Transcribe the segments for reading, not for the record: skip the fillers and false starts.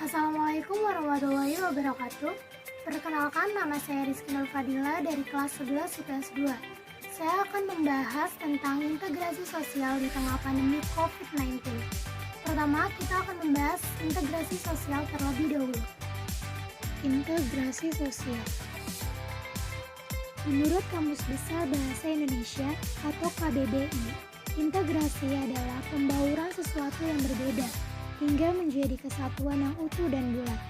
Assalamualaikum warahmatullahi wabarakatuh. Perkenalkan, nama saya Rizky Nur Fadila dari kelas 11 IPS 2. Saya akan membahas tentang integrasi sosial di tengah pandemi COVID-19. Pertama, kita akan membahas integrasi sosial terlebih dahulu. Integrasi sosial. Menurut Kamus Besar Bahasa Indonesia atau KBBI, integrasi adalah pembauran sesuatu yang berbeda hingga menjadi kesatuan yang utuh dan bulat.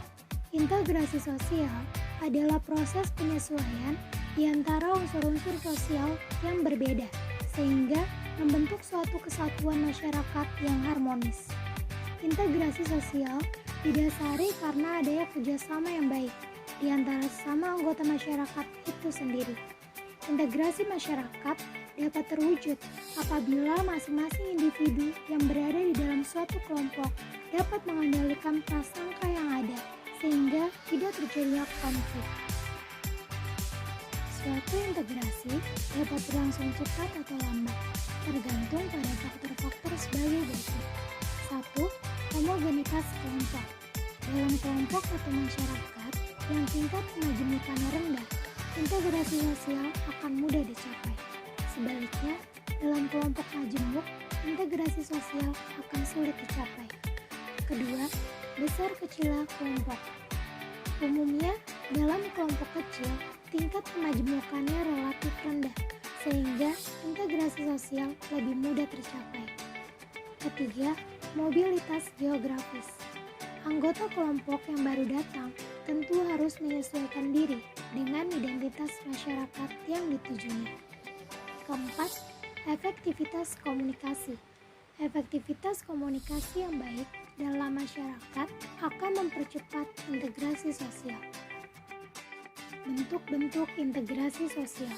Integrasi sosial adalah proses penyesuaian di antara unsur-unsur sosial yang berbeda sehingga membentuk suatu kesatuan masyarakat yang harmonis. Integrasi sosial didasari karena adanya kerjasama yang baik di antara sesama anggota masyarakat itu sendiri. Integrasi masyarakat dapat terwujud apabila masing-masing individu yang berada di dalam suatu kelompok dapat mengendalikan prasangka yang ada sehingga tidak terjadi konflik. Suatu integrasi dapat berlangsung cepat atau lambat, tergantung pada faktor-faktor sebagai berikut. 1. Homogenitas kelompok. Dalam kelompok atau masyarakat yang tingkat kemajemukannya rendah, integrasi sosial akan mudah dicapai. Sebaliknya, dalam kelompok majemuk, integrasi sosial akan sulit dicapai. Kedua, besar kecilnya kelompok. Umumnya, dalam kelompok kecil, tingkat kemajemukannya relatif rendah, sehingga integrasi sosial lebih mudah tercapai. Ketiga, mobilitas geografis. Anggota kelompok yang baru datang tentu harus menyesuaikan diri dengan identitas masyarakat yang ditujunya. Keempat, efektivitas komunikasi. Efektivitas komunikasi yang baik dalam masyarakat akan mempercepat integrasi sosial. Bentuk-bentuk integrasi sosial.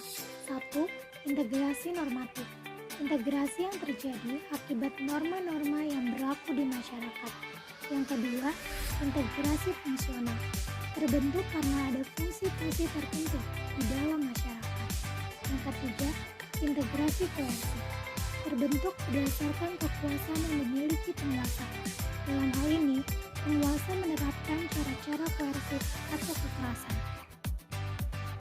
1. Integrasi normatif. Integrasi yang terjadi akibat norma-norma yang berlaku di masyarakat. Yang kedua, integrasi fungsional. Terbentuk karena ada fungsi-fungsi tertentu di dalam masyarakat. Yang ketiga, integrasi koersi. Terbentuk berdasarkan kekuasaan yang dimiliki penguasa. Dalam hal ini, penguasa menerapkan cara-cara koersif atau kekerasan.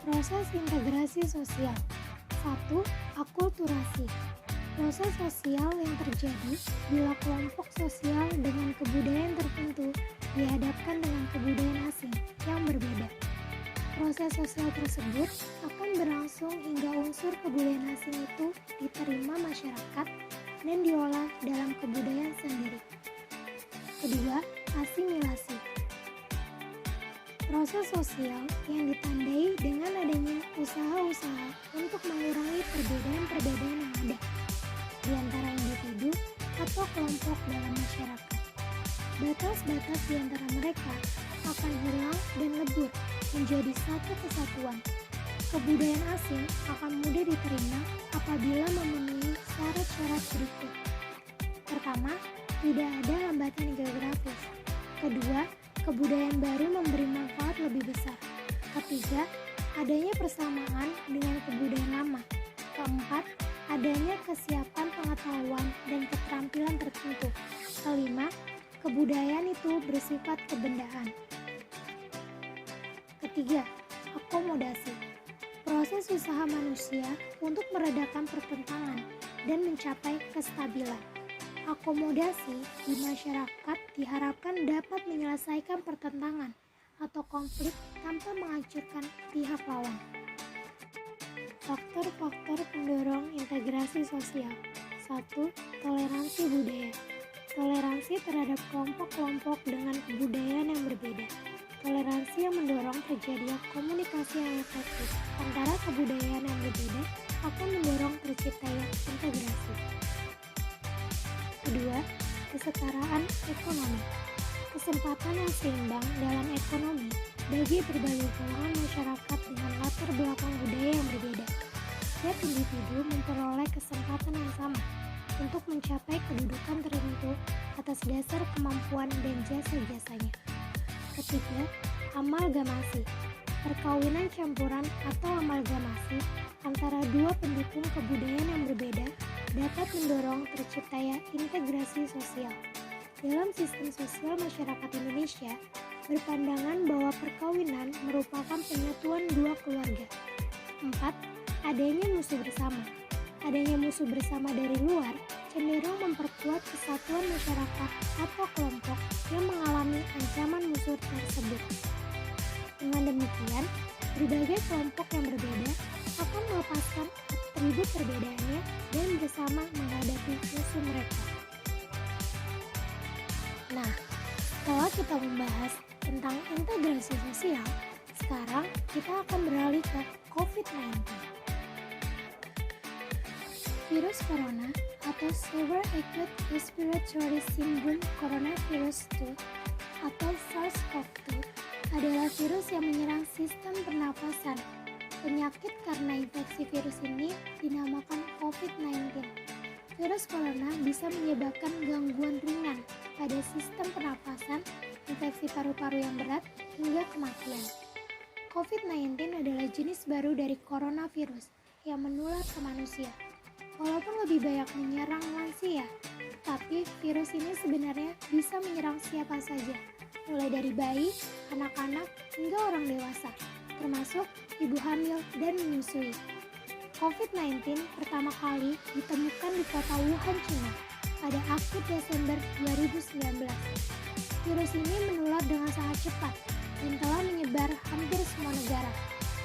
Proses integrasi sosial. 1. Akulturasi. Proses sosial yang terjadi bila kelompok sosial dengan kebudayaan tertentu dihadapkan dengan kebudayaan asing yang berbeda. Proses sosial tersebut akan berlangsung hingga unsur kebudayaan asing itu diterima masyarakat dan diolah dalam kebudayaan sendiri. Kedua, asimilasi. Proses sosial yang ditandai dengan adanya usaha-usaha untuk mengurangi perbedaan-perbedaan yang ada di antara individu atau kelompok dalam masyarakat. Batas-batas di antara mereka akan hilang dan lebur menjadi satu kesatuan. Kebudayaan asing akan mudah diterima apabila memenuhi syarat-syarat berikut. Pertama, tidak ada hambatan geografis. Kedua, kebudayaan baru memberi manfaat lebih besar. Ketiga, adanya persamaan dengan kebudayaan lama. Keempat, adanya kesiapan pengetahuan dan keterampilan tertentu. Kelima, kebudayaan itu bersifat kebendaan. Ketiga, akomodasi. Proses usaha manusia untuk meredakan pertentangan dan mencapai kestabilan. Akomodasi di masyarakat diharapkan dapat menyelesaikan pertentangan atau konflik tanpa menghancurkan pihak lawan. Faktor-faktor pendorong integrasi sosial. 1. Toleransi budaya. Toleransi terhadap kelompok-kelompok dengan kebudayaan yang berbeda. Toleransi yang mendorong terjadinya komunikasi yang efektif antara kebudayaan yang berbeda akan mendorong terciptanya integrasi. Kedua, kesetaraan ekonomi. Kesempatan yang seimbang dalam ekonomi bagi berbagai golongan masyarakat dengan latar belakang budaya yang berbeda. Setiap individu memperoleh kesempatan yang sama untuk mencapai kedudukan tertentu atas dasar kemampuan dan jasa-jasanya. Ketiga, amalgamasi. Perkawinan campuran atau amalgamasi antara dua pendukung kebudayaan yang berbeda dapat mendorong terciptanya integrasi sosial. dalam sistem sosial masyarakat Indonesia berpandangan bahwa perkawinan merupakan penyatuan dua keluarga. 4. Adanya musuh bersama. Adanya musuh bersama dari luar cenderung memperkuat kesatuan masyarakat atau kelompok yang mengalami ancaman musuh tersebut. Dengan demikian, berbagai kelompok yang berbeda akan melepaskan atribut perbedaannya dan bersama menghadapi musuh mereka. Nah, setelah kita membahas tentang integrasi sosial, sekarang kita akan beralih ke COVID-19. Virus corona atau Severe Acute Respiratory Syndrome Coronavirus 2 atau SARS-CoV-2 adalah virus yang menyerang sistem pernapasan. Penyakit karena infeksi virus ini dinamakan COVID-19. Virus corona bisa menyebabkan gangguan ringan pada sistem pernapasan, infeksi paru-paru yang berat, hingga kematian. COVID-19 adalah jenis baru dari coronavirus yang menular ke manusia. Walaupun lebih banyak menyerang lansia, tapi virus ini sebenarnya bisa menyerang siapa saja, mulai dari bayi, anak-anak, hingga orang dewasa, termasuk ibu hamil dan menyusui. COVID-19 pertama kali ditemukan di kota Wuhan, China pada akhir Desember 2019. Virus ini menular dengan sangat cepat dan telah menyebar hampir semua negara,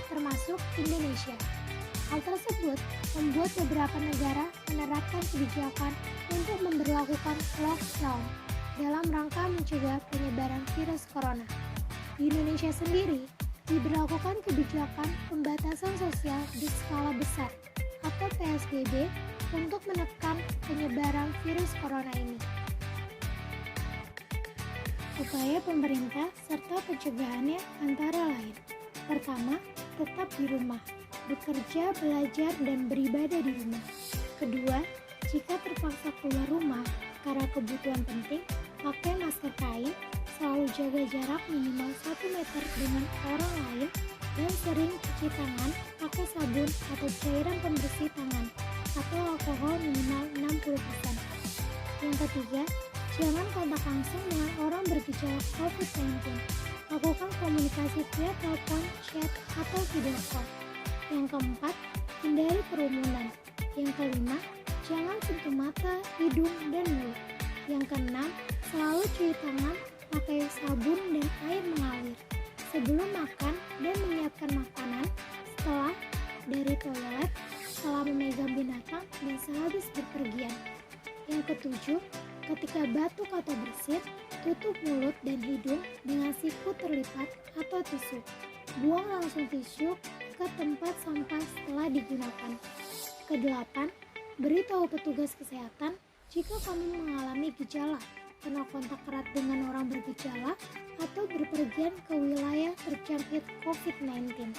termasuk Indonesia. Hal tersebut membuat beberapa negara menerapkan kebijakan untuk memberlakukan lockdown dalam rangka mencegah penyebaran virus corona. Di Indonesia sendiri, diberlakukan kebijakan pembatasan sosial di skala besar atau PSBB untuk menekan penyebaran virus corona ini. Upaya pemerintah serta pencegahannya antara lain: pertama, tetap di rumah, bekerja, belajar, dan beribadah di rumah. Kedua, jika terpaksa keluar rumah karena kebutuhan penting, pakai masker kain, selalu jaga jarak minimal 1 meter dengan orang lain, dan sering cuci tangan pakai sabun atau cairan pembersih tangan atau alkohol minimal 60%. Yang ketiga, jangan kontak langsung dengan orang bergejala COVID-19. Lakukan komunikasi via telepon, chat, atau video call. Yang keempat, hindari kerumunan. Yang kelima, jangan sentuh mata, hidung, dan mulut. Yang keenam, selalu cuci tangan pakai sabun dan air mengalir sebelum makan dan menyiapkan makanan, setelah dari toilet, setelah memegang binatang, dan sehabis berpergian. Yang ketujuh, ketika batuk atau bersin, tutup mulut dan hidung dengan siku terlipat atau tisu. Buang langsung tisu ke tempat sampah setelah digunakan. Kedelapan, beritahu petugas kesehatan jika kamu mengalami gejala, kena kontak erat dengan orang bergejala, atau berpergian ke wilayah terjangkit COVID-19.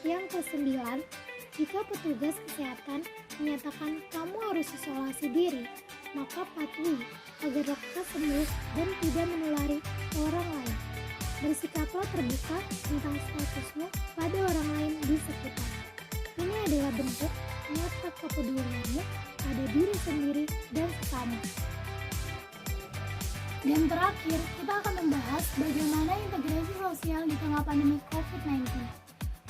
Yang kesembilan, jika petugas kesehatan menyatakan kamu harus isolasi diri, maka patuhi agar lekas sembuh dan tidak menulari orang lain. Bersikaplah terbuka tentang statusmu pada orang lain di sekitar. Ini adalah bentuk nyata kepedulianmu pada diri sendiri dan sesama. Dan terakhir, kita akan membahas bagaimana integrasi sosial di tengah pandemi COVID-19.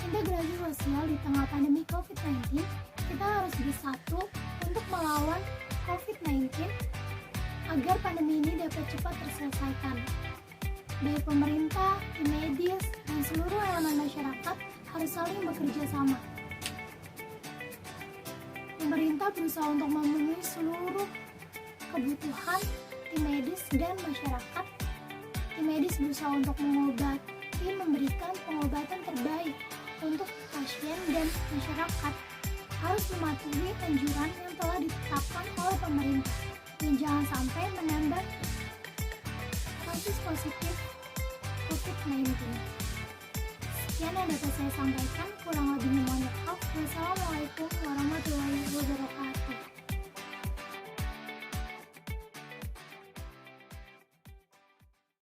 Integrasi sosial di tengah pandemi COVID-19, kita harus bersatu untuk melawan COVID-19 agar pandemi ini dapat cepat terselesaikan. Baik pemerintah, tim medis, dan seluruh elemen masyarakat harus saling bekerja sama. Pemerintah berusaha untuk memenuhi seluruh kebutuhan tim medis dan masyarakat. Tim medis berusaha untuk mengobati, memberikan pengobatan terbaik untuk pasien dan masyarakat. Harus mematuhi anjuran yang telah ditetapkan oleh pemerintah dan jangan sampai menambah kasus positif COVID-19. Sekian yang dapat saya sampaikan, kurang lebihnya mohon maaf. Wassalamualaikum warahmatullahi wabarakatuh.